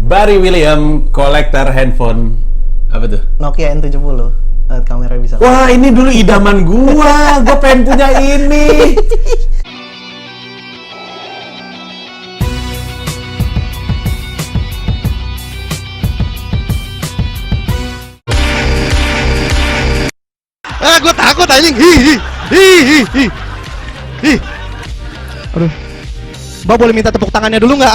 Barry William kolektor handphone. Apa tuh? Nokia N70. Kamera bisa. Wah, ini dulu idaman gua. Gua pengen punya ini. Gue takut anjing. Aduh. Mbak boleh minta tepuk tangannya dulu nggak?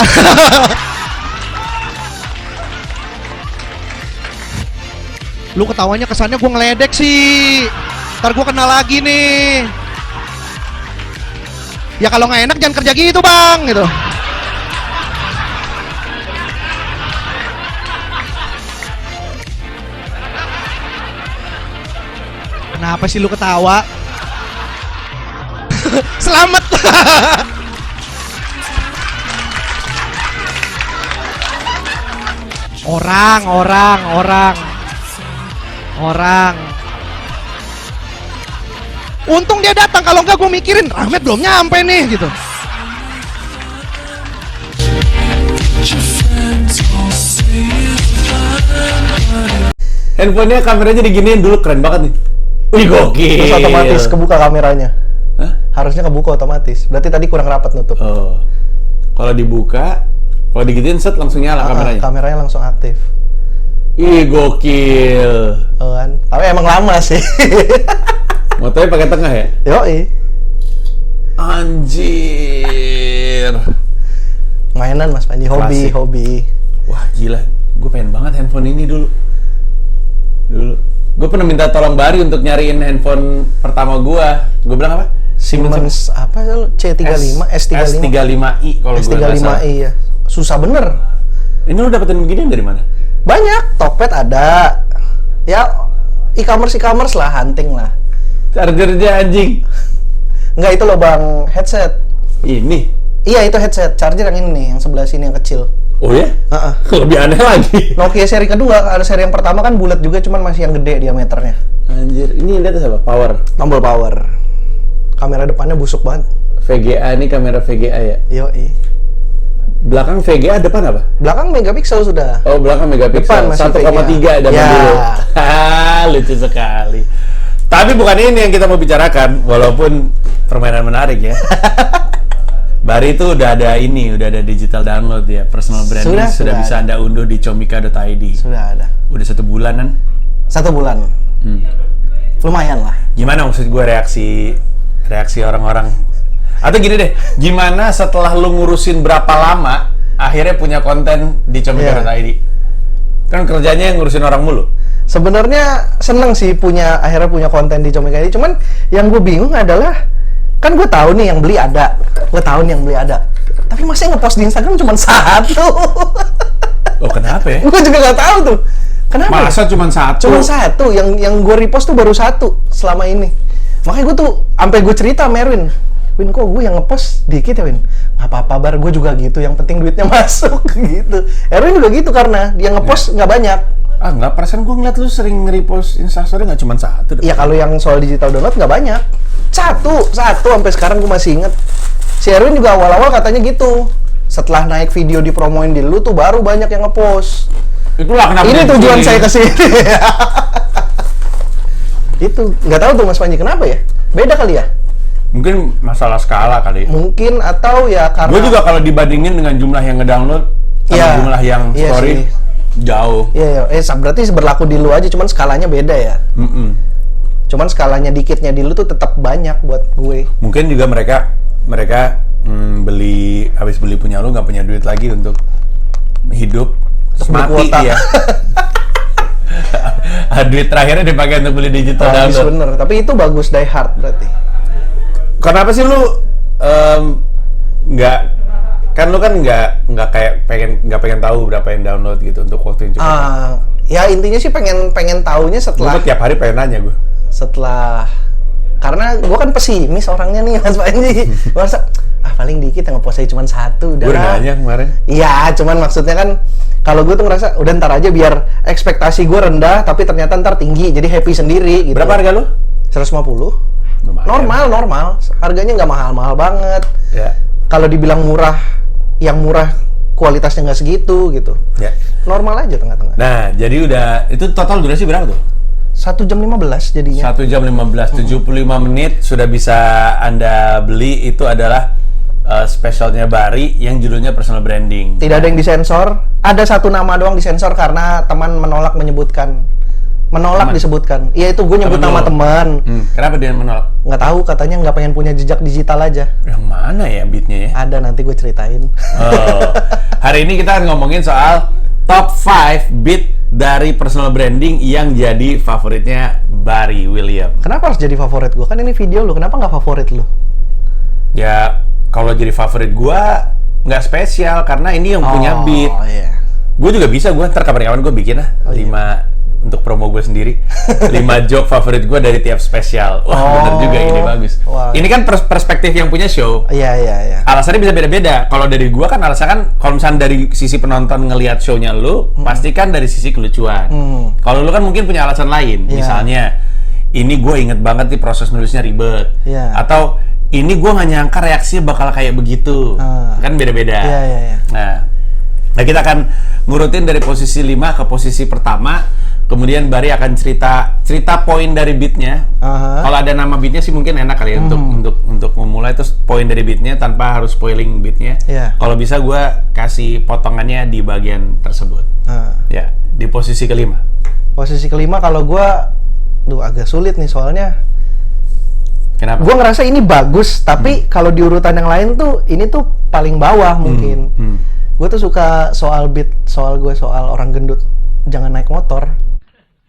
Lu ketawanya kesannya gue ngeledek sih. Ntar gue kena lagi nih. Ya kalau nggak enak jangan kerja gitu bang, gitu. Kenapa sih lu ketawa? Selamat. Orang. Untung dia datang, kalau enggak gue mikirin Rahmat belum nyampe nih gitu. Handphonenya kameranya diginiin dulu, keren banget nih. Wih, gokil. Terus otomatis kebuka kameranya. Hah? Harusnya kebuka otomatis. Berarti tadi kurang rapat nutup. Oh. Kalau dibuka, kalau digituin set langsung nyala kameranya. Kameranya langsung aktif. Ih, gokil. Oh, kan? Tapi emang lama sih. Motonya pakai tengah ya? Yoi. Anjir. Mainan Mas Panji, hobi. Wah, gila. Gue pengen banget handphone ini dulu. Gue pernah minta tolong Bari untuk nyariin handphone pertama gue. Gue bilang apa? Siemens apa lu? C35, S35. S35i kalau gue nggak salah. S35i ya. Susah bener. Ini lu dapetin beginian dari mana? Banyak, Tokped ada. Ya, e-commerce lah, hunting lah. Chargernya anjing. Enggak, itu loh bang, headset. Ini? Iya, itu headset. Charger yang ini nih, yang sebelah sini yang kecil. Oh ya? Lebih aneh lagi. Nokia seri kedua, ada seri yang pertama kan bulat juga, cuman masih yang gede diameternya. Anjir, ini lihat apa? Power. Tombol power. Kamera depannya busuk banget. VGA ini kamera VGA ya? Yoi. Belakang VGA, depan apa? Belakang megapiksel sudah. Oh, belakang megapiksel. 1,3 ada dulu. Lucu sekali. Tapi bukan ini yang kita mau bicarakan, walaupun permainan menarik ya. Bari itu udah ada digital download ya, personal branding sudah bisa Anda unduh di comika.id. Sudah ada. Udah 1 bulanan? 1 bulan. Lumayan lah. Gimana maksud gue reaksi orang-orang? Atau gini deh, gimana setelah lu ngurusin berapa lama akhirnya punya konten di comika.id? Kan kerjanya yang ngurusin orang mulu. Sebenarnya seneng sih akhirnya punya konten di comika.id. Cuman yang gue bingung adalah, kan gue tahu nih yang beli ada. Tapi masa yang ngepost di Instagram cuma 1? Oh, kenapa ya? Gue juga nggak tahu tuh. Kenapa? Masa cuma 1? Cuma 1. Yang gue repost tuh baru 1 selama ini. Makanya gue tuh sampai gue cerita sama Erwin. Win, kok gue yang ngepost dikit ya, Win? Nggak apa-apa, Bar, gue juga gitu, yang penting duitnya masuk, gitu. Erwin juga gitu, karena dia ngepost nggak banyak. Nggak, perasaan gue ngeliat lu sering nge-repost Instastory nggak cuma 1. Iya, kalau yang soal digital download nggak banyak. 1, sampai sekarang gue masih inget. Si Erwin juga awal-awal katanya gitu. Setelah naik video dipromoin di lu tuh, baru banyak yang ngepost. Itulah kenapa ini tujuan saya kesini. Itu, nggak tahu tuh Mas Panji, kenapa ya? Beda kali ya? Mungkin masalah skala kali. Mungkin, atau ya karena... Gue juga kalau dibandingin dengan jumlah yang ngedownload sama jumlah yang story, jauh. Iya. Berarti berlaku di lu aja, cuman skalanya beda ya. Cuman skalanya dikitnya di lu tuh tetap banyak buat gue. Mungkin juga mereka habis beli punya lu nggak punya duit lagi untuk hidup, terus mati ya. Duit terakhirnya dipakai untuk beli digital download. Bener, tapi itu bagus, die hard berarti. Kenapa sih lu nggak kayak pengen tahu berapa yang download gitu untuk waktu yang cukup? Ya intinya sih pengen taunya setelah. Gue tiap hari pengen nanya gue. Setelah, karena gue kan pesimis orangnya nih Mas Panji. Masa paling dikit yang ngepost aja cuma 1 udah. Gue udah nanya kemarin. Iya, cuman maksudnya kan kalau gue tuh ngerasa udah ntar aja biar ekspektasi gue rendah tapi ternyata ntar tinggi, jadi happy sendiri gitu. Berapa harga lu? 150. Normal. Harganya nggak mahal-mahal banget. Ya. Kalau dibilang murah, yang murah kualitasnya nggak segitu gitu. Ya. Normal aja tengah-tengah. Nah, jadi udah itu total durasi berapa tuh? 1 jam 15 jadinya. 1 jam 15, 75 menit sudah bisa Anda beli. Itu adalah spesialnya Bari yang judulnya personal branding. Tidak ada yang disensor. Ada satu nama doang disensor karena teman menolak menyebutkan. Menolak teman disebutkan. Iya itu gue nyebut nama teman. Kenapa dia menolak? Nggak tahu, katanya nggak pengen punya jejak digital aja. Yang mana ya beatnya ya? Ada, nanti gue ceritain. Oh. Hari ini kita akan ngomongin soal top 5 beat dari personal branding yang jadi favoritnya Bari William. Kenapa harus jadi favorit gue? Kan ini video lu, kenapa nggak favorit lu? Ya, kalau jadi favorit gua nggak spesial karena ini yang punya beat. Iya. Gue juga bisa, ntar kapan-kapan gue bikin lah 5 untuk promo gue sendiri. 5 joke favorit gue dari tiap spesial. Wah, bener juga, ini bagus. Wah. Ini kan perspektif yang punya show. Iya. Alasannya bisa beda-beda. Kalau dari gue kan alasannya kan, kalau misalnya dari sisi penonton ngelihat show-nya lu, pasti kan dari sisi kelucuan. Kalau lu kan mungkin punya alasan lain. Misalnya, ini gue inget banget nih proses nulisnya ribet. Atau, ini gue nggak nyangka reaksinya bakal kayak begitu. Kan beda-beda. Iya. Nah, kita akan ngurutin dari posisi 5 ke posisi pertama. Kemudian Bari akan cerita poin dari beatnya. Kalau ada nama beatnya sih mungkin enak kali ya untuk memulai, terus poin dari beatnya tanpa harus spoiling beatnya. Kalau bisa gue kasih potongannya di bagian tersebut. Ya, di posisi kelima. Posisi kelima kalau gue, agak sulit nih soalnya. Kenapa? Gue ngerasa ini bagus, tapi kalau di urutan yang lain tuh ini tuh paling bawah mungkin. Gue tuh suka soal beat, soal orang gendut jangan naik motor.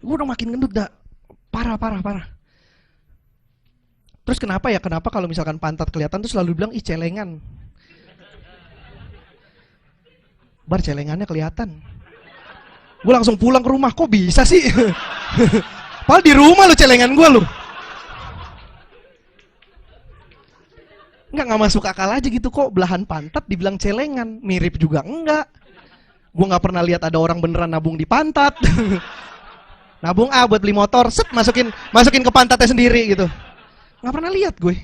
Gue udah makin gendut dah, parah. Terus kenapa kalau misalkan pantat kelihatan tuh selalu bilang, ih celengan. Bar, celengannya kelihatan. Gue langsung pulang ke rumah, kok bisa sih? Padahal di rumah lo celengan gue lo. Nggak masuk akal aja gitu, kok belahan pantat dibilang celengan. Mirip juga enggak. Gue nggak pernah lihat ada orang beneran nabung di pantat. Nabung buat beli motor, set masukin ke pantatnya sendiri gitu. Nggak pernah lihat gue.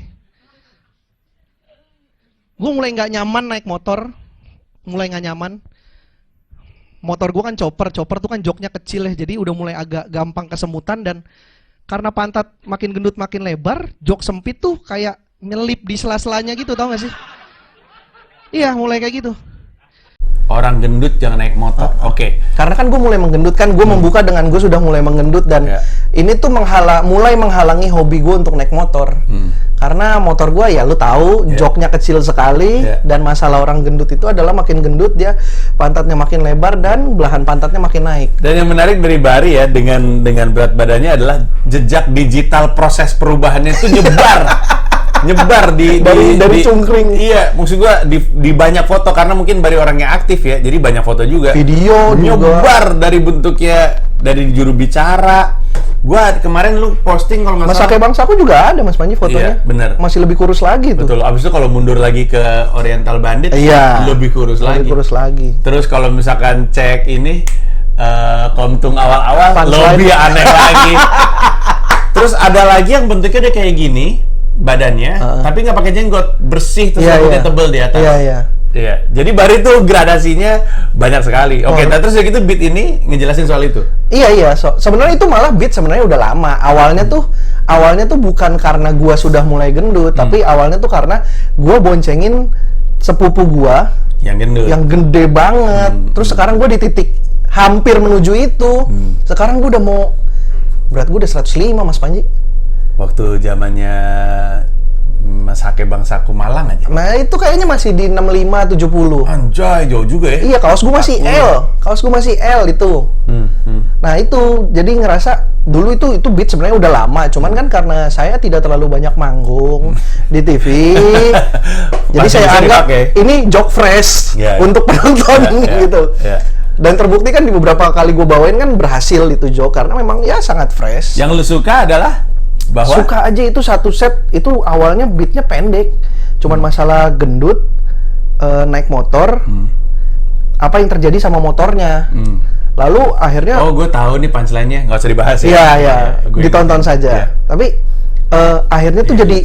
Gue mulai nggak nyaman naik motor, mulai nggak nyaman. Motor gue kan chopper tuh kan joknya kecil ya, jadi udah mulai agak gampang kesemutan, dan karena pantat makin gendut makin lebar, jok sempit tuh kayak nyelip di sela-selanya gitu, tau gak sih? Iya, mulai kayak gitu. Orang gendut jangan naik motor. Oke. Karena kan gue mulai menggendut kan, gue membuka dengan gue sudah mulai menggendut, dan ini tuh mulai menghalangi hobi gue untuk naik motor. Karena motor gue ya lu tahu joknya kecil sekali, dan masalah orang gendut itu adalah makin gendut dia pantatnya makin lebar dan belahan pantatnya makin naik. Dan yang menarik dari Bari ya dengan berat badannya adalah jejak digital proses perubahannya itu nyebar dari cungkring. Iya, maksud gua di banyak foto karena mungkin Bari orangnya aktif ya, jadi banyak foto juga. Video nyebar juga. Dari bentuknya, dari juru bicara. Gua kemarin lu posting kalau nggak salah. Mas Ake Bangsaku juga ada Mas Panji fotonya. Iya, bener. Masih lebih kurus lagi tuh. Betul. Abis itu kalau mundur lagi ke Oriental Bandit, lebih kurus lagi. Terus kalau misalkan cek ini Komtung awal-awal, lebih aneh lagi. Terus ada lagi yang bentuknya udah kayak gini. Badannya, tapi nggak pakai jenggot, bersih terus rambutnya tebel di atas. Iya. Jadi Bari tuh gradasinya banyak sekali. Oke, nah terus gitu beat ini ngejelasin soal itu. Iya. Sebenarnya itu malah beat sebenarnya udah lama. Awalnya tuh bukan karena gua sudah mulai gendut, tapi awalnya tuh karena gua boncengin sepupu gua yang gendut, yang gede banget. Terus sekarang gua di titik hampir menuju itu. Sekarang gua udah mau, berat gua udah 105 Mas Panji. Waktu zamannya Mas Ake Bangsaku Malang aja. Nah itu kayaknya masih di 65-70. Anjay, jauh juga ya. Iya, kaos gue masih L itu. Nah itu, jadi ngerasa dulu itu beat sebenarnya udah lama, cuman kan karena saya tidak terlalu banyak manggung di TV, jadi saya anggap ini joke fresh untuk penonton gitu. Dan terbukti kan di beberapa kali gue bawain kan berhasil itu joke, karena memang ya sangat fresh. Yang lu suka adalah? Bahwa? Suka aja itu satu set, itu awalnya beatnya pendek, cuman masalah gendut, naik motor, apa yang terjadi sama motornya. Lalu akhirnya, gue tahu nih punchline-nya, nggak usah dibahas ya. Iya, ditonton saja. Tapi akhirnya tuh jadi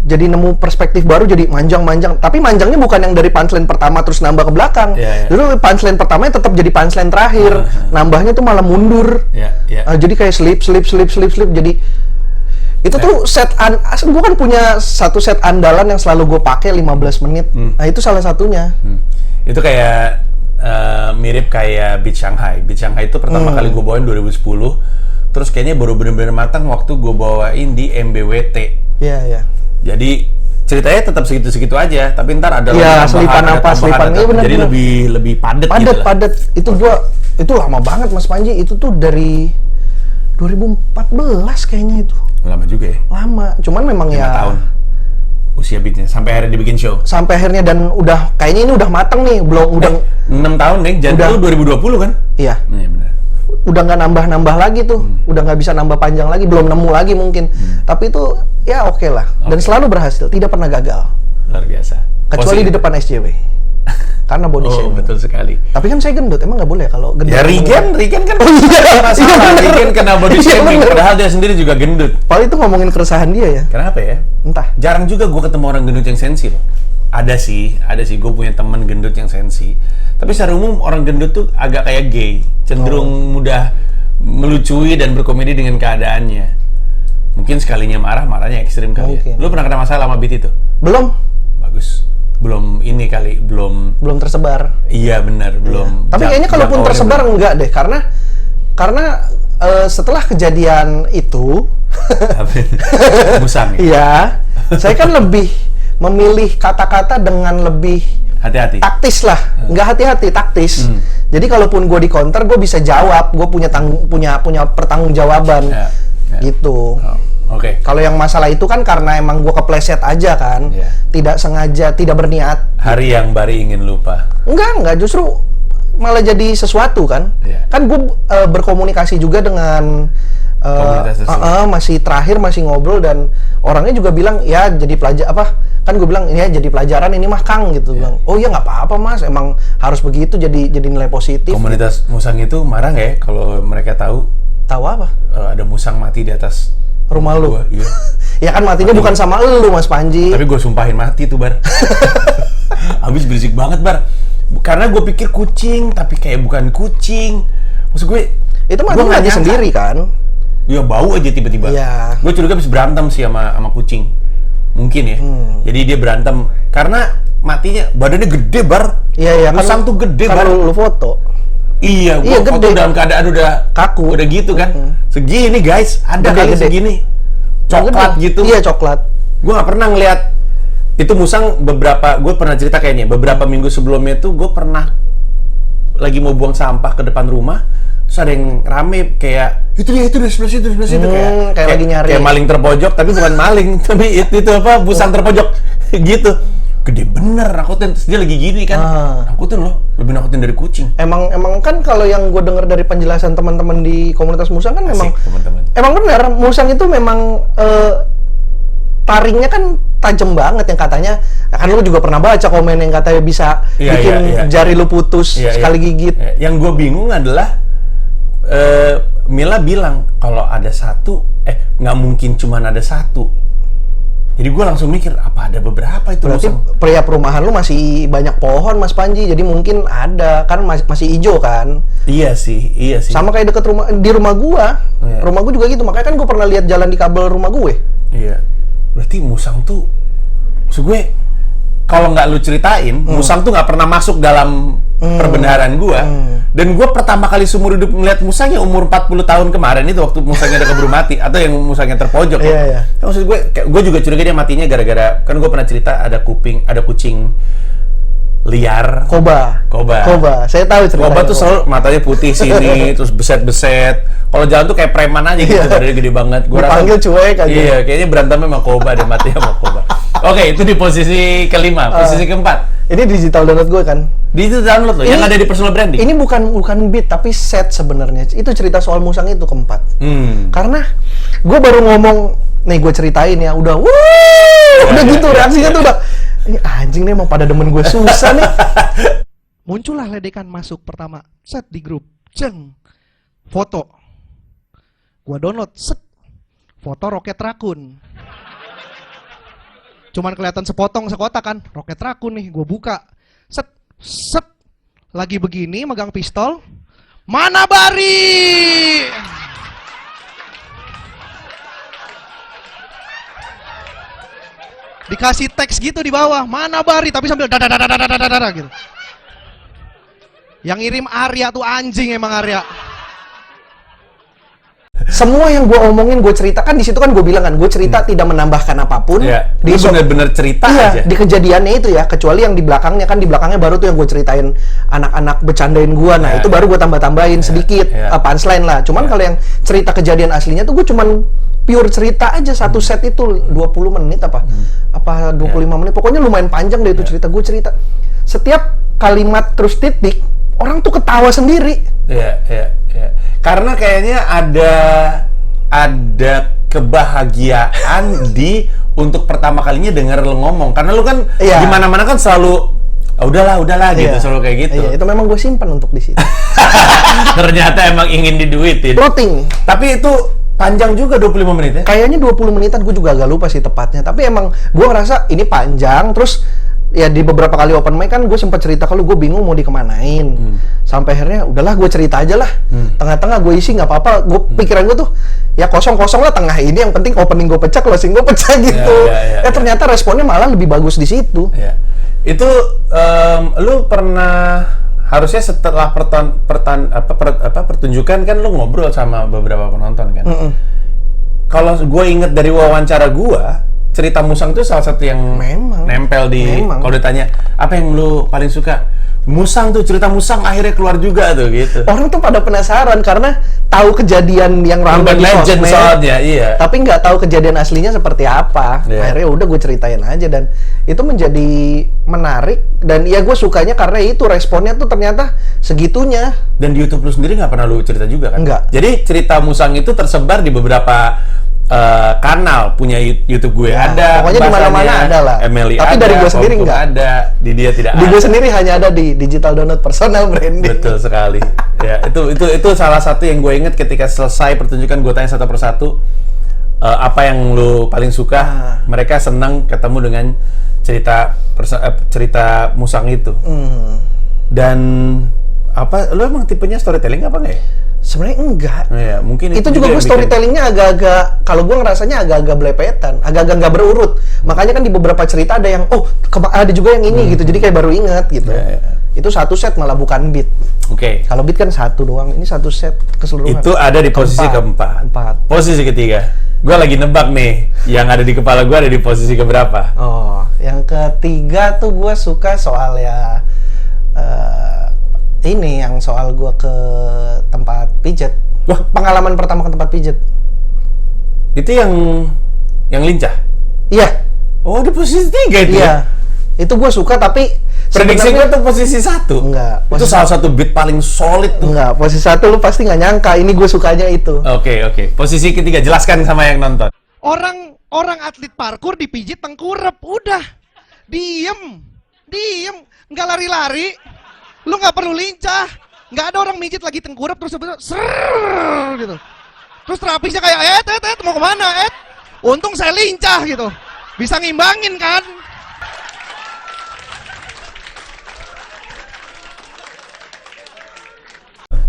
jadi nemu perspektif baru, jadi manjang. Tapi manjangnya bukan yang dari punchline pertama terus nambah ke belakang. Dulu punchline pertamanya tetap jadi punchline terakhir. Nambahnya tuh malah mundur. Jadi kayak slip. Jadi itu tuh gue kan punya satu set andalan yang selalu gue pakai 15 menit. Nah itu salah satunya. Itu kayak mirip kayak Beat Shanghai. Beat Shanghai itu pertama kali gue bawain 2010. Terus kayaknya baru bener-bener matang waktu gue bawain di MBWT. Iya. Jadi ceritanya tetap segitu-segitu aja, tapi ntar ada selipan. Iya benar. Jadi lebih padat gitu lah. Padat. Itu lama banget Mas Panji. Itu tuh dari 2014 kayaknya itu. Lama juga ya? Lama. Cuman memang 5 tahun usia Beatnya sampai akhirnya dibikin show. Sampai akhirnya dan udah kayaknya ini udah mateng nih, belum 6 tahun nih. Jadi itu 2020 kan? Iya. Iya benar. Udah nggak nambah lagi tuh, udah nggak bisa nambah panjang lagi, belum nemu lagi mungkin. Tapi itu ya oke lah, dan selalu berhasil, tidak pernah gagal. Luar biasa. Kecuali di depan SJW, karena body shaming. Betul sekali. Tapi kan saya gendut, emang nggak boleh kalau gendut. Ya Regen kan masalah. Regen kena body shaming, padahal dia sendiri juga gendut. Paling itu ngomongin keresahan dia ya. Kenapa ya? Entah. Jarang juga gue ketemu orang gendut yang sensi loh. Ada sih, gue punya teman gendut yang sensi. Tapi secara umum orang gendut tuh agak kayak gay, cenderung mudah melucui dan berkomedi dengan keadaannya. Mungkin sekalinya marahnya ekstrim kali ya. Lu pernah kena masalah sama Beat itu? Belum. Bagus. Belum ini kali, belum tersebar. Iya benar, belum. Tapi kayaknya kalaupun tersebar enggak deh, karena setelah kejadian itu musang ya? Iya, saya kan lebih memilih kata-kata dengan lebih hati-hati, taktis lah, nggak hati-hati, taktis. Jadi kalaupun gue di counter, gue bisa jawab, gue punya pertanggungjawaban, gitu. Oke. Kalau yang masalah itu kan karena emang gue kepleset aja kan, tidak sengaja, tidak berniat. Hari yang Bari ingin lupa. Enggak, justru malah jadi sesuatu kan. Kan gue berkomunikasi juga dengan masih ngobrol dan orangnya juga bilang ya jadi kan gue bilang ya jadi pelajaran ini mah Kang gitu. Bilang, oh ya nggak apa-apa Mas, emang harus begitu jadi nilai positif. Komunitas musang itu marah nggak ya kalau mereka tahu apa? Ada musang mati di atas rumah lu? Iya. Ya kan matinya bukan sama lu Mas Panji. Tapi gue sumpahin mati tuh Bar. Habis berisik banget Bar. Karena gue pikir kucing, tapi kayak bukan kucing. Maksud gue itu mati sendiri kan? Ya bau aja tiba-tiba. Iya. Gue curiga habis berantem sih sama kucing. Mungkin ya. Jadi dia berantem karena matinya badannya gede Bar. Iya. Musang tuh gede Bar. Kalau lu foto. Iya, gue foto dalam keadaan udah kaku. Udah gitu kan. Segini guys, ada kali segini. Coklat gitu. Iya, coklat. Gue nggak pernah ngeliat itu musang gue pernah cerita kayaknya beberapa minggu sebelumnya tuh gue pernah lagi mau buang sampah ke depan rumah. Terus ada yang rame kayak itu di sebelah situ kayak lagi nyari. Kayak maling terpojok, tapi bukan maling, tapi itu musang terpojok gitu. Gede bener nakutin, terus dia lagi gini kan. Nakutin loh, lebih nakutin dari kucing. Emang kan kalau yang gue dengar dari penjelasan teman-teman di komunitas musang kan memang emang benar musang itu memang taringnya kan tajam banget, yang katanya kan lu juga pernah baca komen yang katanya bisa bikin jari lu putus sekali gigit. Yang gue bingung adalah Mila bilang kalau ada satu, nggak mungkin cuma ada satu. Jadi gue langsung mikir apa ada beberapa itu. Berarti pria perumahan lu masih banyak pohon Mas Panji, jadi mungkin ada kan masih hijau kan. Iya sih. Sama kayak deket rumah gua. Rumah gua juga gitu, makanya kan gue pernah lihat jalan di kabel rumah gue. Iya. Berarti musang tuh, maksud gue kalau nggak lu ceritain, musang tuh nggak pernah masuk dalam perbendaharaan gua. Dan gua pertama kali seumur hidup melihat musang ya umur 40 tahun kemarin itu, waktu musangnya udah keburu mati atau yang musangnya terpojok. Iya. Maksud gue juga curiga dia matinya gara-gara kan gue pernah cerita ada kucing liar. Koba. Saya tahu ceritanya. Koba tuh selalu matanya putih sini, terus beset-beset. Kalau jalan tuh kayak preman aja gitu, badannya gede banget. Gua dipanggil cuek aja. Iya, kayaknya berantemnya sama Koba dan matinya sama Koba. Oke, itu di posisi kelima. Posisi keempat. Ini digital download gue kan. Digital download loh, yang ada di personal branding. Ini bukan beat tapi set sebenarnya. Itu cerita soal musang itu keempat. Karena gue baru ngomong, nih gue ceritain ya, udah gitu reaksinya tuh udah. Ini anjing nih mau pada demen gue susah nih. Muncullah ledekan masuk pertama. Set di grup. Ceng. Foto. Gua download. Set. Foto Roket Rakun. Cuman kelihatan sepotong sekotak kan. Roket Rakun nih, gue buka. Set, set. Lagi begini, megang pistol. Mana Bari? Dikasih teks gitu di bawah. Mana Bari? Tapi sambil dadadadadadadadada gitu. Yang ngirim Arya tuh anjing emang Arya. Semua yang gue omongin, gue ceritakan di situ kan gue bilang kan, gue cerita tidak menambahkan apapun. Iya, dia benar-benar cerita aja. Di kejadiannya itu ya, kecuali yang di belakangnya kan, di belakangnya baru tuh yang gue ceritain anak-anak bercandain gue. Nah itu baru gue tambah-tambahin sedikit punchline lah. Cuman kalau yang cerita kejadian aslinya tuh gue cuman pure cerita aja, satu set itu 20 menit apa 25 menit. Pokoknya lumayan panjang deh itu cerita. Gue cerita setiap kalimat terus titik, orang tuh ketawa sendiri. Iya. Karena kayaknya ada kebahagiaan di untuk pertama kalinya denger lo ngomong. Karena lu kan di mana-mana kan selalu udahlah gitu, selalu kayak gitu. Iya, itu memang gue simpan untuk di situ. Ternyata emang ingin diduitin. Plotting. Tapi itu panjang juga 25 menit ya? Kayaknya 20 menitan, gue juga agak lupa sih tepatnya. Tapi emang gue ngerasa ini panjang, terus ya di beberapa kali open mic kan gue sempat cerita kalau gue bingung mau dikemanain. Sampai akhirnya udahlah gue cerita aja lah. Tengah-tengah gue isi nggak apa-apa. Gue pikiran gue tuh ya kosong-kosong lah tengah ini. Yang penting opening gue pecah, closing gue pecah gitu. Ternyata responnya malah lebih bagus di situ. Ya. Itu lu pernah harusnya setelah pertunjukan kan lu ngobrol sama beberapa penonton kan. Kalau gue inget dari wawancara gue, cerita Musang itu salah satu yang nempel di. Kalau ditanya apa yang lu paling suka, Musang tuh, cerita Musang akhirnya keluar juga tuh gitu. Orang tuh pada penasaran karena tahu kejadian yang ramai di legend sosmed, soalnya, tapi nggak tahu kejadian aslinya seperti apa. Akhirnya udah gue ceritain aja dan itu menjadi menarik dan ya gue sukanya karena itu responnya tuh ternyata segitunya. Dan di YouTube lu sendiri nggak pernah lu cerita juga kan? Nggak. Jadi cerita Musang itu tersebar di beberapa kanal punya YouTube gue ada, pokoknya di mana-mana ada lah. Emily tapi ada, dari gue sendiri nggak ada, di dia tidak di ada. gue sendiri hanya ada di digital download personal branding. Betul sekali. Ya itu salah satu yang gue inget ketika selesai pertunjukan, gue tanya satu persatu apa yang lu paling suka. Mereka senang ketemu dengan cerita Musang itu. Dan apa, lu emang tipenya storytelling apa nggak ya? Sebenarnya enggak. Iya, mungkin itu juga gue storytellingnya agak-agak, kalau gue ngerasanya agak-agak belepetan, agak-agak nggak berurut. Makanya kan di beberapa cerita ada yang ada juga yang ini gitu, jadi kayak baru ingat gitu. Itu satu set malah bukan beat. Kalau beat kan satu doang, ini satu set keseluruhan. Itu ada di posisi keempat. Posisi ketiga, gue lagi nebak nih, yang ada di kepala gue ada di posisi keberapa? Yang ketiga tuh gue suka soal ya ini yang soal gue ke tempat pijet. Wah, pengalaman pertama ke tempat pijet. Itu yang lincah? Iya. Oh, di posisi 3 itu ya? Itu gue suka, tapi prediksi gue tuh posisi 1. Enggak. Itu salah satu beat paling solid tuh. Enggak, posisi 1 lu pasti nggak nyangka. Ini gue sukanya itu. Oke. Posisi ketiga, jelaskan sama yang nonton. Orang atlet parkur dipijit tengkurap, udah. Diem. Nggak lari-lari. Lu nggak perlu lincah, nggak ada orang mijit lagi tengkurap terus serrrr gitu. Terus terapisnya kayak mau kemana untung saya lincah gitu, bisa ngimbangin kan.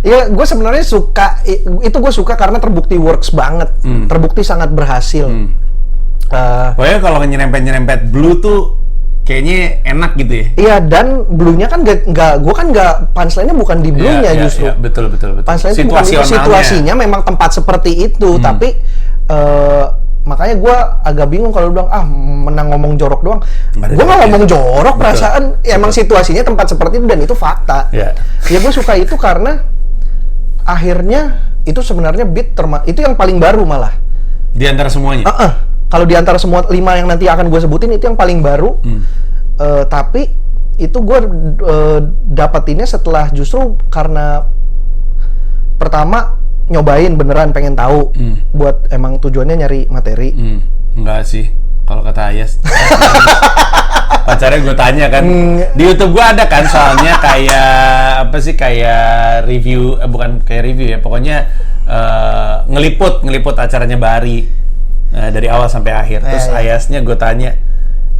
Iya, gue sebenarnya suka itu, gue suka karena terbukti works banget, terbukti sangat berhasil. Pokoknya kalau nyerempet blue tuh kayaknya enak gitu ya. Iya, dan blue-nya kan gue kan nggak, punchline-nya bukan di blue-nya justru. Iya, betul. Punchline itu situasinya memang tempat seperti itu, tapi makanya gue agak bingung kalau bilang menang ngomong jorok doang. Gue nggak ngomong jorok, perasaan emang situasinya tempat seperti itu dan itu fakta. Ya gue suka itu karena akhirnya itu sebenarnya beat itu yang paling baru malah. Di antara semuanya? Kalau di antara semua 5 yang nanti akan gue sebutin itu yang paling baru. Tapi itu gue dapetinnya setelah justru karena pertama nyobain beneran pengen tahu buat emang tujuannya nyari materi. Enggak sih, kalau kata Ayas. Pacarnya gue tanya kan, di YouTube gue ada kan soalnya kayak apa sih, kayak review, bukan kayak review ya, pokoknya ngeliput acaranya Bari dari awal sampai akhir. Terus Ayasnya gue tanya,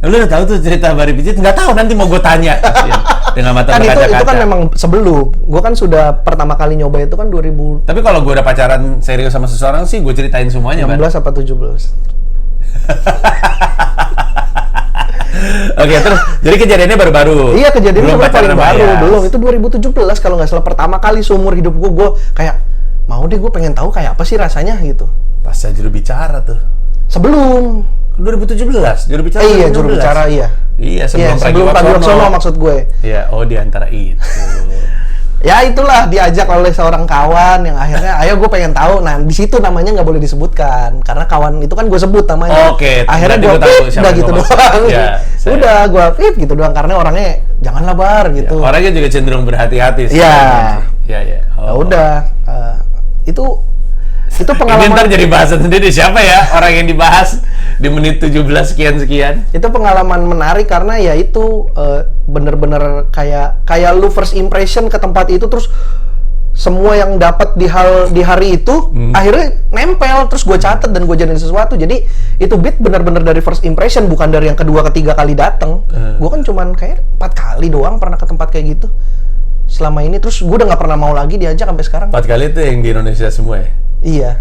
Lu udah tahu tuh cerita Bari pijit? Nggak tahu, nanti mau gue tanya. Dengan mata kan berkaca-kaca. itu kan memang sebelum. Gue kan sudah pertama kali nyoba itu kan 2016 Tapi kalau gue udah pacaran serius sama seseorang sih, gue ceritain semuanya, Ban. apa 17. Oke, terus jadi kejadiannya baru-baru. Iya, kejadiannya belum pacaran paling sama baru. Yas. Belum, itu 2017 kalau nggak salah, pertama kali seumur hidup gue kayak mau deh, gue pengen tahu kayak apa sih rasanya gitu. Pas saya juru bicara tuh. Sebelum 2017, juru bicara. iya, 2016. juru bicara iya. Iya, sebelum Pagi Waksono maksud gue. Iya, oh di antara itu. Ya itulah, diajak oleh seorang kawan yang akhirnya, ayo gue pengen tahu. Nah di situ namanya nggak boleh disebutkan karena kawan itu kan gue sebut namanya. Oke, akhirnya gue udah gitu doang. Ya, udah gue gitu doang karena orangnya janganlah Bar gitu. Ya, orangnya juga cenderung berhati-hati. Iya. Iya, iya. Ya udah, itu pengalaman. Ini ntar jadi bahasan sendiri, siapa ya orang yang dibahas di menit 17 sekian. Itu pengalaman menarik karena ya itu bener-bener kayak lu first impression ke tempat itu, terus semua yang dapat di hari itu akhirnya nempel, terus gue catet dan gue jadiin sesuatu. Jadi itu beat bener-bener dari first impression, bukan dari yang kedua ketiga kali datang. Gue kan cuman kayak 4 kali doang pernah ke tempat kayak gitu selama ini, terus gue udah nggak pernah mau lagi diajak sampai sekarang. 4 kali itu yang di Indonesia semua ya? Iya.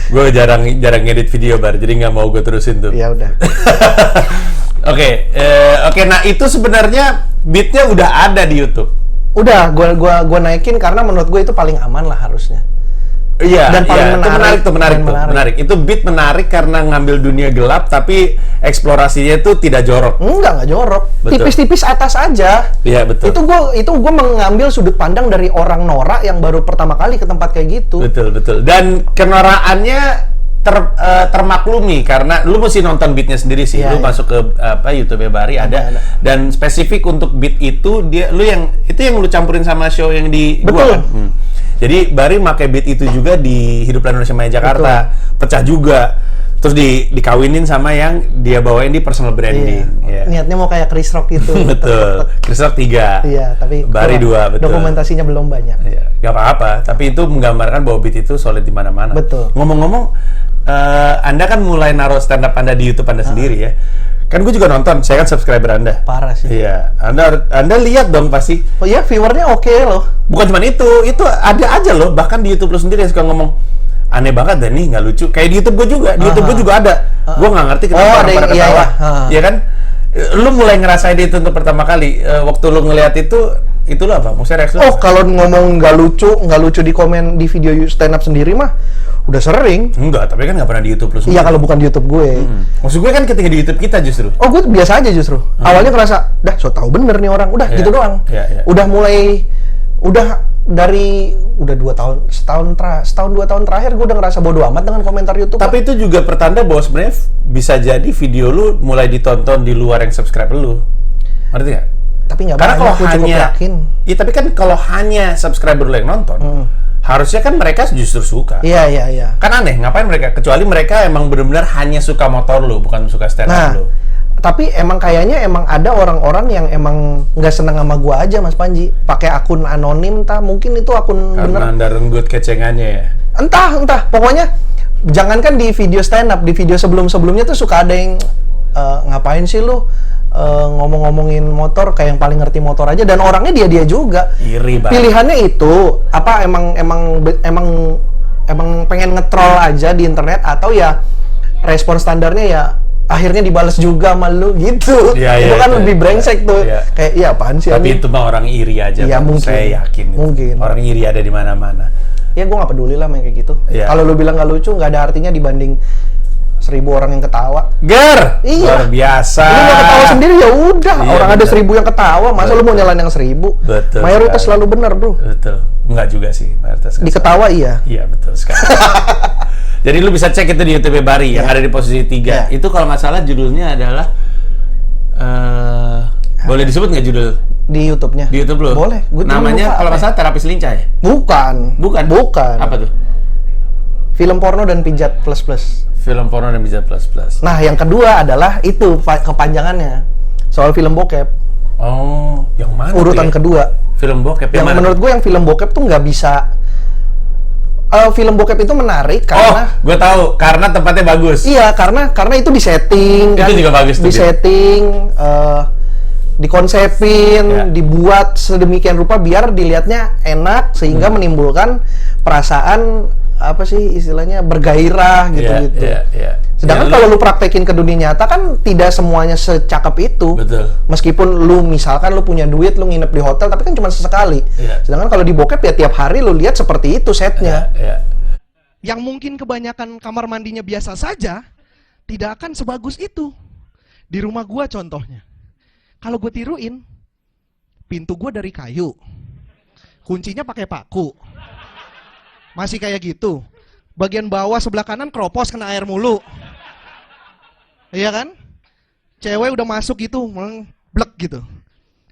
Gue jarang ngedit video, Bar, jadi nggak mau gue terusin tuh. Ya udah. Oke, nah itu sebenarnya beatnya udah ada di YouTube. Udah, gua naikin karena menurut gue itu paling aman lah harusnya. Iya, dan paling menarik. Itu beat menarik karena ngambil dunia gelap tapi eksplorasinya itu tidak jorok. Nggak jorok. Betul. Tipis-tipis atas aja. Iya, betul. Itu gua mengambil sudut pandang dari orang norak yang baru pertama kali ke tempat kayak gitu. Betul. Dan kenoraannya termaklumi karena lu mesti nonton beatnya sendiri sih. Lu masuk ke YouTube Bari ada. Dan spesifik untuk beat itu itu yang lu campurin sama show yang di gua kan. Jadi Bari pakai beat itu juga di Hiduplah Indonesia Maya Jakarta. Pecah juga. Terus dikawinin sama yang dia bawain di personal branding. Iya. Niatnya mau kayak Chris Rock gitu. Betul. Chris Rock 3. Iya, tapi Bari 2, betul. Dokumentasinya belum banyak. Iya, nggak apa-apa. Tapi itu menggambarkan bahwa beat itu solid di mana-mana. Betul. Ngomong-ngomong, Anda kan mulai naruh stand up Anda di YouTube Anda sendiri ya. Kan gue juga nonton, saya kan subscriber Anda. Parah sih. Iya, Anda lihat dong pasti. Oh iya, viewernya oke loh. Bukan cuma itu ada aja loh. Bahkan di YouTube lo sendiri yang suka ngomong, aneh banget dan nih nggak lucu. Kayak di YouTube gue juga, ada. Gue nggak ngerti kenapa orang pada ketawa. Iya kan? Lu mulai ngerasain itu untuk pertama kali. Waktu lu ngelihat itu lo apa? Maksudnya reaksi? Oh, kalau ngomong nggak lucu di komen di video stand up sendiri mah udah sering. Enggak, tapi kan nggak pernah di YouTube lu sendiri. Iya, kalau bukan di YouTube gue. Maksud gue kan ketika di YouTube kita justru. Oh, gue biasa aja justru. Awalnya ngerasa, dah so tau bener nih orang. Udah gitu doang. Udah dari 2 tahun, setahun 2 tahun terakhir gue udah ngerasa bodo amat dengan komentar YouTube. Tapi itu juga pertanda bahwa sebenarnya bisa jadi video lu mulai ditonton di luar yang subscribe lu. Ngerti nggak? Tapi nggak karena banyak, kalau hanya yakin. Iya, tapi kan kalau hanya subscriber lu yang nonton, harusnya kan mereka justru suka. Iya. Kan aneh, ngapain mereka? Kecuali mereka emang benar-benar hanya suka motor lu, bukan suka stand up lu. Tapi kayaknya ada orang-orang yang emang nggak seneng sama gua aja, Mas Panji. Pakai akun anonim, mungkin itu akun karena bener. Anda renggut kecengannya ya. Entah. Pokoknya jangankan di video stand up, di video sebelumnya tuh suka ada yang ngapain sih lu ngomongin motor, kayak yang paling ngerti motor aja, dan orangnya dia juga. Iri banget. Pilihannya itu apa, emang pengen nge-troll aja di internet, atau ya respon standarnya ya akhirnya dibales juga sama lu gitu. Itu kan lebih brengsek tuh. Kayak iya apaan sih. Tapi itu mah orang iri aja. Iya, mungkin. Saya yakin. Mungkin. Orang iri ada di mana-mana. Ya gue nggak peduli lah main kayak gitu. Kalau lu bilang nggak lucu, nggak ada artinya dibanding 1000 orang yang ketawa. Iya. Luar biasa. Lu mau ketawa sendiri ya udah. Orang ada 1000 yang ketawa, masa lu mau nyalain yang 1000? Betul. Mayoritas selalu benar, bro. Betul. Enggak juga sih, mayoritas. Diketawa iya. Iya, betul sekali. Jadi lu bisa cek itu di YouTube Bari yang ada di posisi 3. Itu kalau nggak salah judulnya adalah boleh disebut nggak judul di YouTube-nya? Di YouTube lu? Boleh. Namanya kalau nggak salah Terapis Lincah ya? Bukan. Apa tuh? Film porno dan pijat plus. Film porno dan pijat plus. Nah, yang kedua adalah itu kepanjangannya. Soal film bokep. Oh, yang mana? Urutan kedua. Film bokep. Yang menurut gue yang film bokep tuh nggak bisa film bokep itu menarik karena gue tahu karena tempatnya bagus. Iya, karena itu disetting kan. Itu juga bagus tuh. Disetting, dikonsepin, dibuat sedemikian rupa biar dilihatnya enak sehingga menimbulkan perasaan apa sih istilahnya bergairah gitu-gitu. Sedangkan kalau lu praktekin ke dunia nyata kan tidak semuanya secakep itu. Betul. Meskipun lu misalkan lu punya duit, lu nginep di hotel, tapi kan cuma sesekali. Sedangkan kalau di bokep ya tiap hari lu lihat seperti itu setnya. Yang mungkin kebanyakan kamar mandinya biasa saja, tidak akan sebagus itu. Di rumah gua contohnya. Kalau gue tiruin, pintu gua dari kayu. Kuncinya pakai paku. Masih kayak gitu. Bagian bawah sebelah kanan keropos kena air mulu. Iya kan? Cewek udah masuk gitu, blek gitu.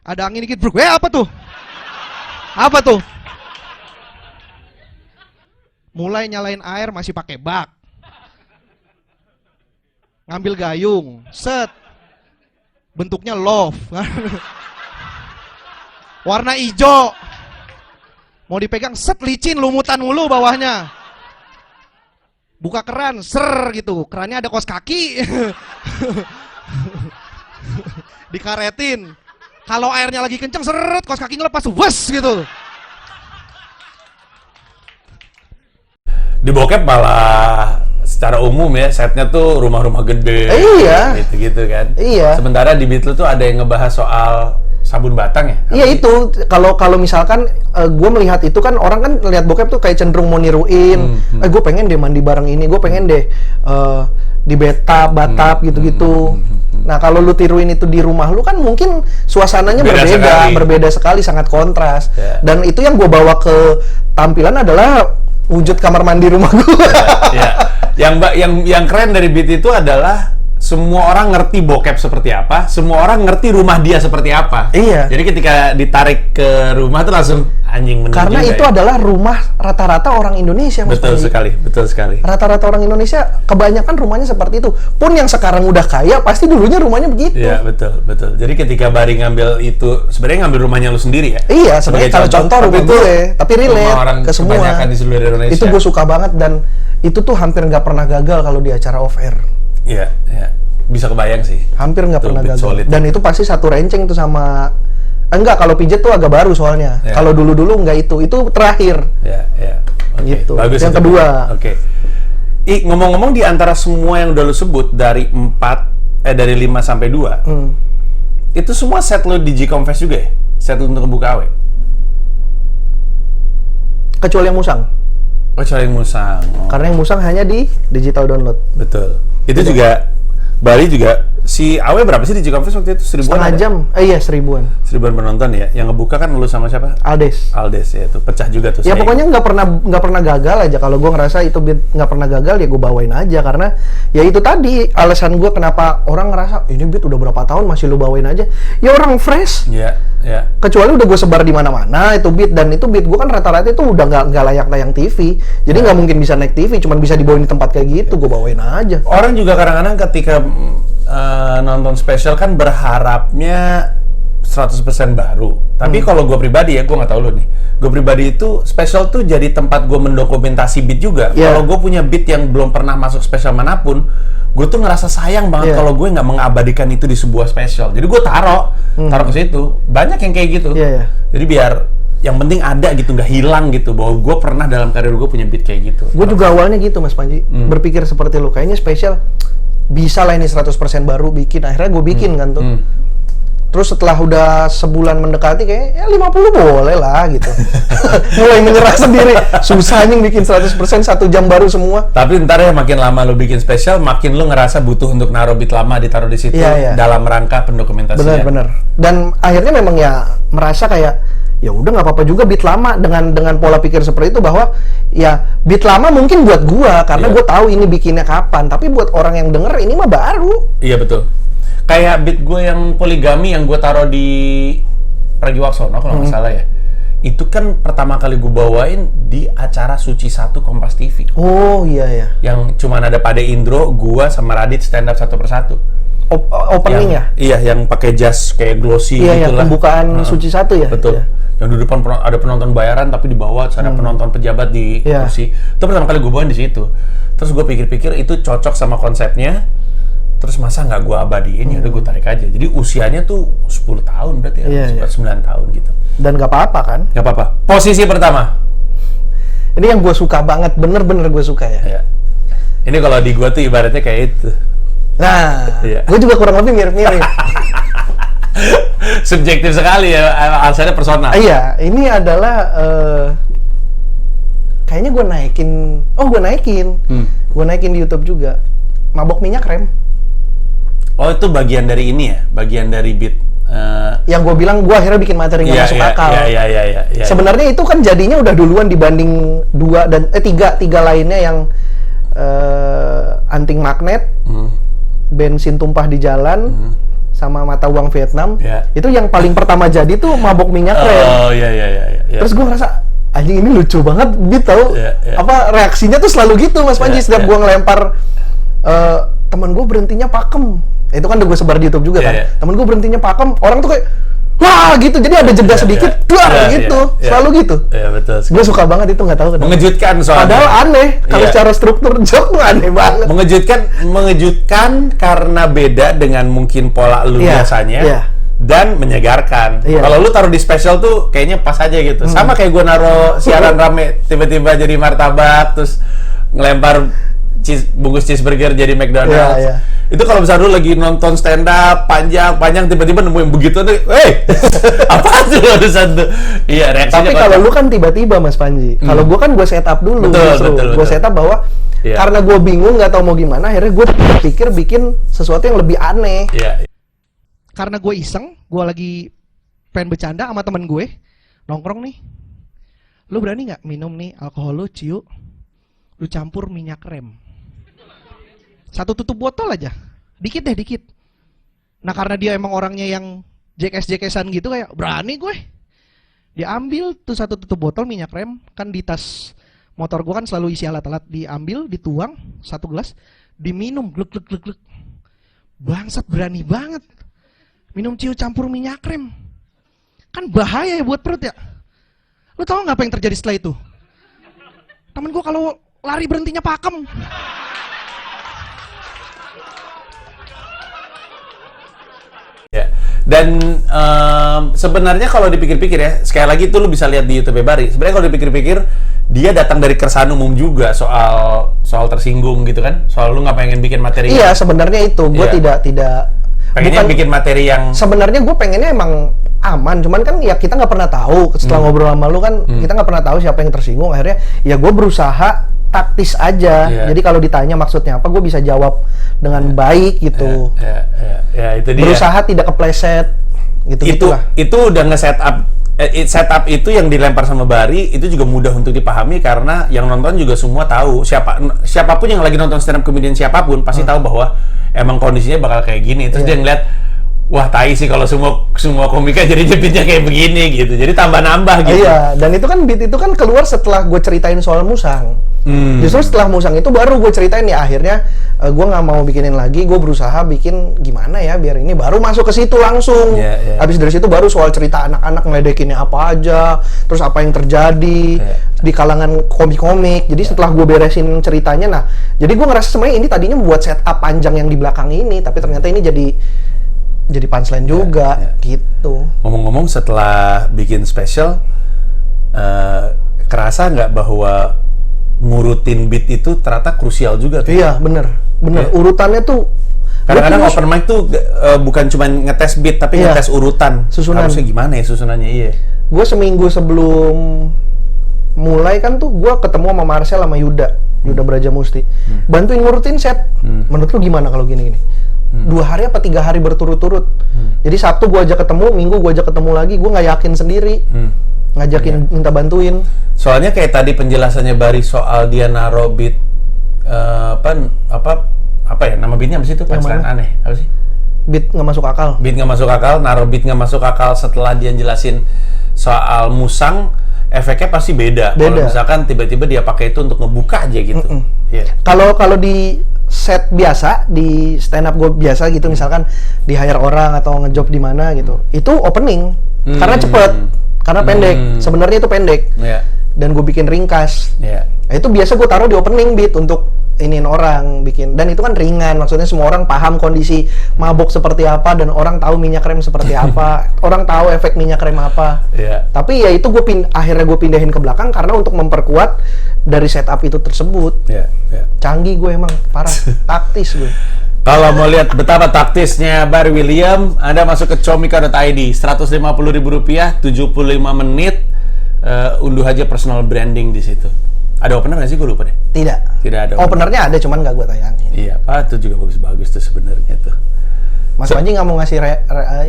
Ada angin dikit, bruk. Apa tuh? Apa tuh? Mulai nyalain air masih pakai bak. Ngambil gayung, set. Bentuknya love. Warna hijau. Mau dipegang, set, licin, lumutan mulu bawahnya. Buka keran, ser gitu. Kerannya ada kos kaki. Dikaretin. Kalau airnya lagi kenceng, seret, kos kaki ngelepas, wes gitu. Di bokep malah secara umum ya, setnya tuh rumah-rumah gede. Iya. Gitu-gitu kan. Iya. Sementara di Beat Lu tuh ada yang ngebahas soal sabun batang ya? Iya itu, kalau misalkan gue melihat itu kan orang kan lihat bokep tuh kayak cenderung mau niruin, gue pengen deh mandi bareng ini, gue pengen deh di bathtub gitu-gitu. Nah kalau lu tiruin itu di rumah lu kan mungkin suasananya berbeda sekali, sangat kontras. Dan itu yang gue bawa ke tampilan adalah wujud kamar mandi rumah gue. Yang keren dari Beat itu adalah semua orang ngerti bokep seperti apa, semua orang ngerti rumah dia seperti apa. Iya. Jadi ketika ditarik ke rumah tuh langsung anjing bener. Karena itu adalah rumah rata-rata orang Indonesia, Mas Betul Panji. sekali, betul sekali. Rata-rata orang Indonesia kebanyakan rumahnya seperti itu. Pun yang sekarang udah kaya pasti dulunya rumahnya begitu. Iya, betul. Jadi ketika Bari ngambil itu, sebenarnya ngambil rumahnya lu sendiri ya? Iya, sebagai contoh rumah gue, tapi relate ke semua. Kebanyakan di seluruh Indonesia. Itu gue suka banget dan itu tuh hampir nggak pernah gagal kalau di acara off air. Iya. Bisa kebayang sih. Hampir nggak pernah gagal. Solid. Dan itu pasti satu renceng tuh sama enggak, kalau pijet tuh agak baru soalnya. Kalau dulu-dulu enggak itu terakhir. Iya. Okay. Gitu. Bagus. Yang kedua. Oke. Ngomong-ngomong di antara semua yang udah lu sebut dari 5 sampai 2. Itu semua set lu di G-Confess juga ya? Set lu untuk ngebuka AW? Kecuali yang musang. Kecuali yang musang. Karena yang musang hanya di digital download. Betul. Itu juga Bali juga, si Awe berapa sih di G-Confess waktu itu? 1000-an? Setengah jam? Iya, 1000-an. 1000-an penonton ya? Yang ngebuka kan lu sama siapa? Aldes ya, itu pecah juga tuh. Ya pokoknya nggak pernah gagal aja. Kalau gue ngerasa itu nggak pernah gagal ya gue bawain aja. Karena ya itu tadi alasan gue kenapa orang ngerasa ini beat udah berapa tahun masih lu bawain aja. Ya orang fresh. Iya. Kecuali udah gue sebar di mana-mana itu beat, dan itu beat gue kan rata-rata itu udah nggak layak tayang TV. Jadi nggak mungkin bisa naik TV, cuman bisa dibawain di tempat kayak gitu. Gue bawain aja. Orang juga kadang-kadang ketika nonton spesial kan berharapnya 100% baru. Tapi kalau gue pribadi ya, gue nggak tahu lo nih. Gue pribadi itu spesial tuh jadi tempat gue mendokumentasi beat juga. Kalau gue punya beat yang belum pernah masuk spesial manapun, gue tuh ngerasa sayang banget kalau gue nggak mengabadikan itu di sebuah spesial. Jadi gue taruh ke situ. Banyak yang kayak gitu. Jadi biar yang penting ada gitu, nggak hilang gitu, bahwa gue pernah dalam karir gue punya beat kayak gitu. Gue juga awalnya gitu, Mas Panji. Berpikir seperti lo, kayaknya spesial bisa lah ini 100% baru bikin. Akhirnya gue bikin kan tuh. Terus setelah udah sebulan mendekati kayak ya 50 boleh lah gitu. Mulai menyerah sendiri. Susah nih bikin 100% 1 jam baru semua. Tapi ntar ya makin lama lu bikin spesial, makin lu ngerasa butuh untuk naruh beat lama ditaruh di situ dalam rangka pendokumentasian. Bener. Dan akhirnya memang ya merasa kayak ya udah nggak apa-apa juga beat lama dengan pola pikir seperti itu, bahwa ya beat lama mungkin buat gua karena gua tahu ini bikinnya kapan, tapi buat orang yang denger ini mah baru. Iya betul. Kayak beat gue yang poligami yang gue taruh di Pragiwaksono kalau nggak salah ya. Itu kan pertama kali gue bawain di acara Suci 1 Kompas TV. Oh iya. Yang cuman ada Pade Indro, gue sama Radit stand up satu persatu. Opening ya? Iya, yang pakai jas kayak glossy gitu lah. Iya, yang pembukaan Suci 1 ya? Betul. yang di depan ada penonton bayaran tapi di bawah ada penonton pejabat di kursi. Itu pertama kali gue bawain di situ. Terus gue pikir-pikir itu cocok sama konsepnya. Terus masa nggak gue abadiin, ya udah gue tarik aja. Jadi usianya tuh 10 tahun berarti ya, 9 tahun gitu. Dan nggak apa-apa kan? Nggak apa-apa. Posisi pertama. Ini yang gue suka banget, bener-bener gue suka ya. Iya. Ini kalau di gue tuh ibaratnya kayak itu. Nah, gue juga kurang lebih mirip-mirip. Subjektif sekali ya, alasannya personal. Iya, ini adalah kayaknya gue naikin. Gue naikin di YouTube juga. Mabok minyak rem. Oh, itu bagian dari ini ya? Bagian dari beat. Yang gue bilang gue akhirnya bikin materi nggak masuk akal. Iya. Sebenarnya itu kan jadinya udah duluan dibanding tiga lainnya yang anting magnet, bensin tumpah di jalan, sama mata uang Vietnam. Itu yang paling pertama jadi tuh mabok minyak rem. Oh iya. Terus gue ngerasa anjing ini lucu banget gitu. Apa reaksinya tuh selalu gitu Mas Panji setiap gue ngelempar teman gue berhentinya pakem. Itu kan udah gue sebar di YouTube juga kan. Temen gue berhentinya pakem, orang tuh kayak wah gitu. Jadi ada jeda sedikit, gitu. Selalu gitu. Iya betul. Gue suka banget itu, nggak tahu kenapa. Mengejutkan soalnya. Padahal aneh. Kalau secara struktur joke tuh aneh banget. Mengejutkan karena beda dengan mungkin pola lu biasanya. Dan menyegarkan. Kalau lu taruh di special tuh kayaknya pas aja gitu. Sama kayak gue naruh siaran rame tiba-tiba jadi martabak, terus ngelempar bungkus cheeseburger jadi McDonald's. Itu kalau misalnya lu lagi nonton stand up panjang tiba-tiba nemuin begitu tuh, apa tuh barusan tuh? Iya, reaksinya. Tapi kalau lu kan tiba-tiba Mas Panji. Kalau gua kan gue setup dulu. Betul. Gue setup bahwa karena gue bingung nggak tahu mau gimana, akhirnya gue pikir bikin sesuatu yang lebih aneh. Karena gue iseng, gue lagi pengen bercanda sama temen gue, nongkrong nih. Lu berani nggak minum nih alkohol lu, ciu? Lu campur minyak rem. 1 tutup botol aja, dikit. Nah karena dia emang orangnya yang jekes-jekesan gitu, kayak berani gue. Dia ambil tuh 1 tutup botol minyak rem, kan di tas motor gue kan selalu isi alat-alat, diambil, dituang 1 gelas, diminum, gluk. Bangsat, berani banget. Minum ciu campur minyak rem. Kan bahaya ya buat perut ya. Lu tau nggak apa yang terjadi setelah itu? Temen gue kalau lari berhentinya pakem. Dan sebenarnya kalau dipikir-pikir ya, sekali lagi itu lu bisa lihat di YouTube Bari. Sebenarnya kalau dipikir-pikir, dia datang dari keresahan umum juga soal tersinggung gitu kan. Soal lu nggak pengen bikin materi. Iya, sebenarnya itu gue tidak pengennya bikin materi yang sebenarnya gue pengennya emang aman, cuman kan ya kita nggak pernah tahu setelah ngobrol sama lu kan kita nggak pernah tahu siapa yang tersinggung. Akhirnya ya gue berusaha taktis aja. Jadi kalau ditanya maksudnya apa, gue bisa jawab dengan baik gitu. Itu dia. Berusaha tidak kepleset gitu. Itu udah setup itu yang dilempar sama Bari itu juga mudah untuk dipahami karena yang nonton juga semua tahu, siapapun yang lagi nonton stand up comedian siapapun pasti tahu bahwa emang kondisinya bakal kayak gini. Terus dia ngeliat, wah tai sih kalau semua komika jadi jepitnya kayak begini gitu. Jadi tambah nambah gitu. Iya, dan itu kan beat itu kan keluar setelah gue ceritain soal musang. Justru setelah musang itu baru gue ceritain ya, akhirnya gue nggak mau bikinin lagi, gue berusaha bikin gimana ya biar ini, baru masuk ke situ langsung. Habis dari situ baru soal cerita anak-anak ngeledekinnya apa aja, terus apa yang terjadi di kalangan komik-komik. Jadi setelah gue beresin ceritanya, nah jadi gue ngerasa sebenarnya ini tadinya buat setup panjang yang di belakang ini, tapi ternyata ini jadi punchline juga gitu. Ngomong-ngomong, setelah bikin special, kerasa nggak bahwa ngurutin beat itu ternyata krusial juga tuh? Iya, bener. Urutannya tuh kadang-kadang open mic tuh bukan cuma ngetes beat, tapi ngetes urutan. Susunan. Harusnya gimana ya susunannya? Iya. Gue seminggu sebelum mulai kan tuh gue ketemu sama Marcel sama Yuda Brajamusti, bantuin ngurutin set. Menurut lu gimana kalau gini-gini? 2 hari apa 3 hari berturut-turut. Jadi Sabtu gue ajak ketemu, Minggu gue ajak ketemu lagi, gue nggak yakin sendiri, ngajakin minta bantuin. Soalnya kayak tadi penjelasannya Bari soal dia naro beat apa ya nama beatnya apa sih itu? Punchline aneh apa sih? Beat nggak masuk akal. Beat nggak masuk akal, naro beat nggak masuk akal setelah dia jelasin soal musang, efeknya pasti beda. Kalau misalkan tiba-tiba dia pakai itu untuk ngebuka aja gitu. Kalau di set biasa, di stand up gue biasa gitu, misalkan di hire orang atau ngejob di mana gitu, itu opening karena cepet. Karena pendek, sebenarnya itu pendek. Iya. Dan gue bikin ringkas. Iya. Nah, itu biasa gue taruh di opening beat untuk iniin orang bikin. Dan itu kan ringan, maksudnya semua orang paham kondisi mabok seperti apa dan orang tahu minyak rem seperti apa, orang tahu efek minyak rem apa. Iya. Tapi ya itu akhirnya gue pindahin ke belakang karena untuk memperkuat dari setup itu tersebut. Iya. Iya. Canggih gue emang, parah, taktis gue. Kalau mau lihat betapa taktisnya Bar William, Anda masuk ke comika.id, Rp150.000, 75 menit, unduh aja personal branding di situ. Ada opener nggak sih? Gue lupa deh. Tidak. Tidak ada. Openernya ada, cuman nggak gue tayangin. Iya, Pak, itu juga bagus-bagus tuh sebenarnya tuh. Mas Panji nggak mau ngasih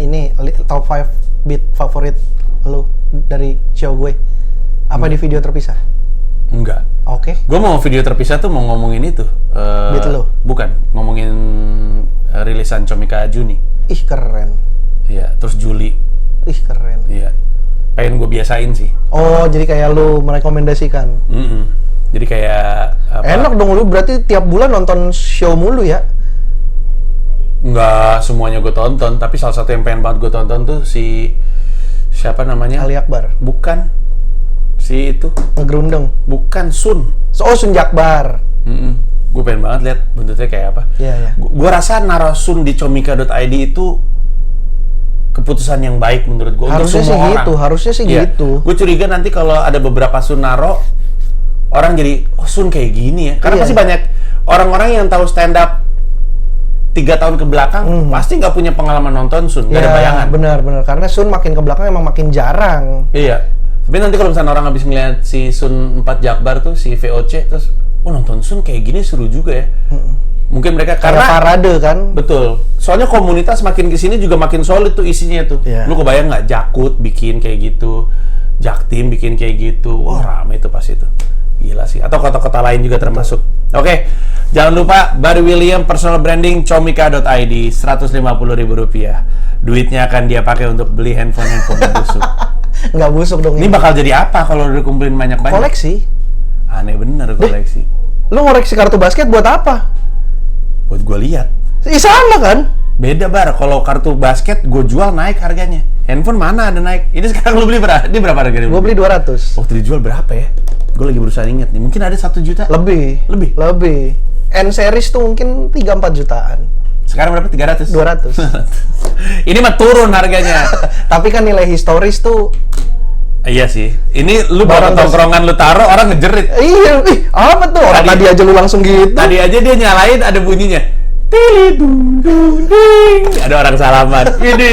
ini top 5 beat favorit lu dari show gue? Apa di video terpisah? Enggak. Oke. Gue mau video terpisah tuh mau ngomongin itu. Beat lo? Bukan, ngomongin rilisan Comika Juni. Ih keren. Iya, terus Juli. Ih keren. Iya. Pengen gue biasain sih. Oh, jadi kayak lu merekomendasikan. Jadi kayak apa? Enak dong, lu berarti tiap bulan nonton show mulu ya? Nggak semuanya gue tonton, tapi salah satu yang pengen banget gue tonton tuh si siapa namanya? Ali Akbar. Bukan. Si itu. Ngegerundeng. Bukan, Sun. Oh, Sun Jakbar. Gue pengen banget lihat bentuknya kayak apa. Iya, iya. Gue rasa naruh Sun di comika.id itu keputusan yang baik menurut gue untuk Harusnya semua sih orang. gitu, harusnya sih Iya. gitu. Gue curiga nanti kalau ada beberapa Sun naro, orang jadi, oh Sun kayak gini ya. Karena Iya. pasti banyak orang-orang yang tahu stand up 3 tahun ke belakang, pasti nggak punya pengalaman nonton Sun, nggak ada bayangan. Benar-benar, karena Sun makin ke belakang emang makin jarang. Iya. Tapi nanti kalau misalnya orang habis ngeliat si Sun 4 Jakbar tuh, si VOC, terus, oh nonton Sun kayak gini seru juga ya. Mungkin mereka Karena parade kan. betul. Soalnya komunitas makin kesini juga makin solid tuh isinya tuh. Iya. Lu kebayang nggak Jakut bikin kayak gitu, Jaktim bikin kayak gitu. Wah rame tuh pas itu. Gila sih. Atau kota-kota lain juga termasuk. Oke, jangan lupa Bar William personal branding comika.id, Rp150.000. Duitnya akan dia pakai untuk beli handphone yang busuk. Nggak busuk dong. Ini bakal jadi apa kalau udah kumpulin banyak-banyak? koleksi. Aneh bener koleksi. Lu ngoreksi kartu basket buat apa? Buat gue lihat. Sama kan? Beda Bar, kalau kartu basket gue jual naik harganya. Handphone mana ada naik? Ini sekarang lu beli berapa? Ini berapa harganya? Gue beli 200. Waktu dijual berapa ya? Gue lagi berusaha inget nih. Mungkin ada 1 juta? Lebih. Lebih? N series tuh mungkin 3-4 jutaan. Sekarang berapa? 300? 200. Ini mah turun harganya. Tapi kan nilai historis tuh. Iya sih. Ini lu bawa Barang tongkrongan lu taruh, orang ngejerit. Iya, apa tuh? Orang tadi aja lu langsung gitu. Tadi aja dia nyalain ada bunyinya. Tilidung-dung-ding. Ada orang salaman. Ini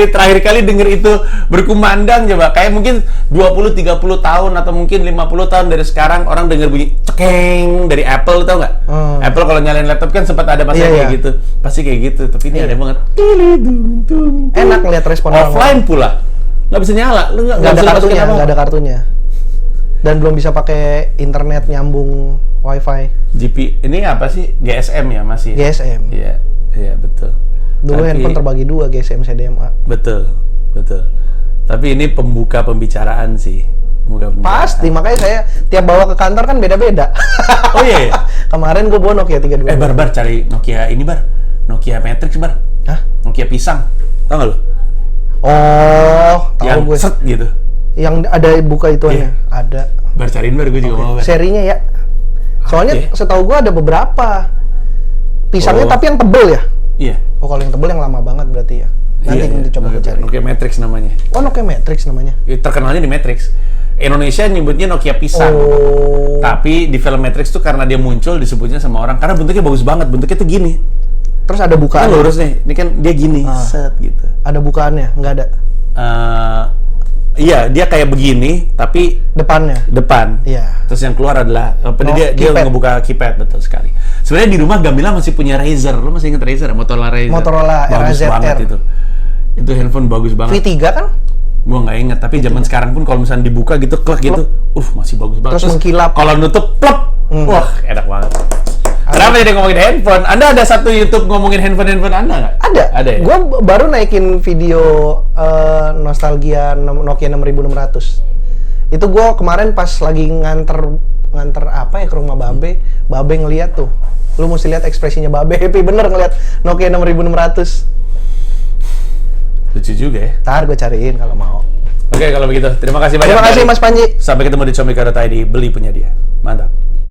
terakhir kali denger itu berkumandang coba. Kayak mungkin 20-30 tahun atau mungkin 50 tahun dari sekarang orang denger bunyi cekeng dari Apple, tau nggak? Apple kalau nyalain laptop kan sempat ada masa kayak gitu. Pasti kayak gitu. Tapi ini aneh banget. Tilidung-dung-ding. Enak ngeliat respon orang. Offline pula. Nggak bisa nyala. Lu Nggak ada kartunya, nggak ada kartunya. Dan belum bisa pakai internet nyambung wifi. GP ini apa sih? GSM ya masih? GSM. Iya, iya betul. Dulu Tapi- handphone terbagi 2, GSM CDMA. Betul, betul. Tapi ini pembuka pembicaraan sih. Pembuka pembicaraan. Pasti, makanya saya tiap bawa ke kantor kan beda-beda. Oh iya, iya. Kemarin gue bawa Nokia 32. Bar cari Nokia ini Bar. Nokia Matrix Bar. Hah? Nokia pisang. Tahu nggak lu? Oh, tahu Yang gue. set gitu. Yang ada buka ituannya. Iya. Ada. Bar cariin Bar, gue juga mau Bar. Serinya ya. Soalnya Oke. setahu gue ada beberapa. Pisangnya Oh. tapi yang tebel ya. Iya. Oh, kalau yang tebel yang lama banget berarti ya. Nanti coba gue cari. Nokia Matrix namanya. Oh, Nokia Matrix namanya. Terkenalnya di Matrix. Indonesia nyebutnya Nokia pisang. Oh. Tapi di film Matrix tuh karena dia muncul disebutnya sama orang karena bentuknya bagus banget. Bentuknya tuh gini. Terus ada Kan bukaan. lurus nih. Ini kan dia gini. Set gitu. Ada bukaannya? Nggak ada. Iya, dia kayak begini, tapi Depannya. depan. Iya. Terus yang keluar adalah dia keypad. ngebuka keypad, betul sekali. Sebenarnya di rumah Gamila masih punya Razer. Lo masih inget Razer? Motorola Razer. Motorola bagus RAZR. banget itu. Itu handphone bagus banget. V3 kan? Gua nggak inget, tapi zaman sekarang pun kalau misalnya dibuka gitu, klek gitu, masih bagus banget. Terus mengkilap. Kalau nutup, plop, wah enak banget. Kenapa jadi ngomongin handphone? Anda ada satu YouTube ngomongin handphone Anda nggak? Ada. Ada ya? Gue baru naikin video nostalgia Nokia 6600. Itu gue kemarin pas lagi nganter apa ya ke rumah Babe. Babe ngeliat tuh. Lu mesti lihat ekspresinya Babe. Happy bener ngeliat Nokia 6600. Lucu juga ya. Ntar gue cariin kalau mau. Oke, kalau begitu terima kasih banyak. Terima kasih Mas Panji. Sampai ketemu di comika.id, beli punya dia. Mantap.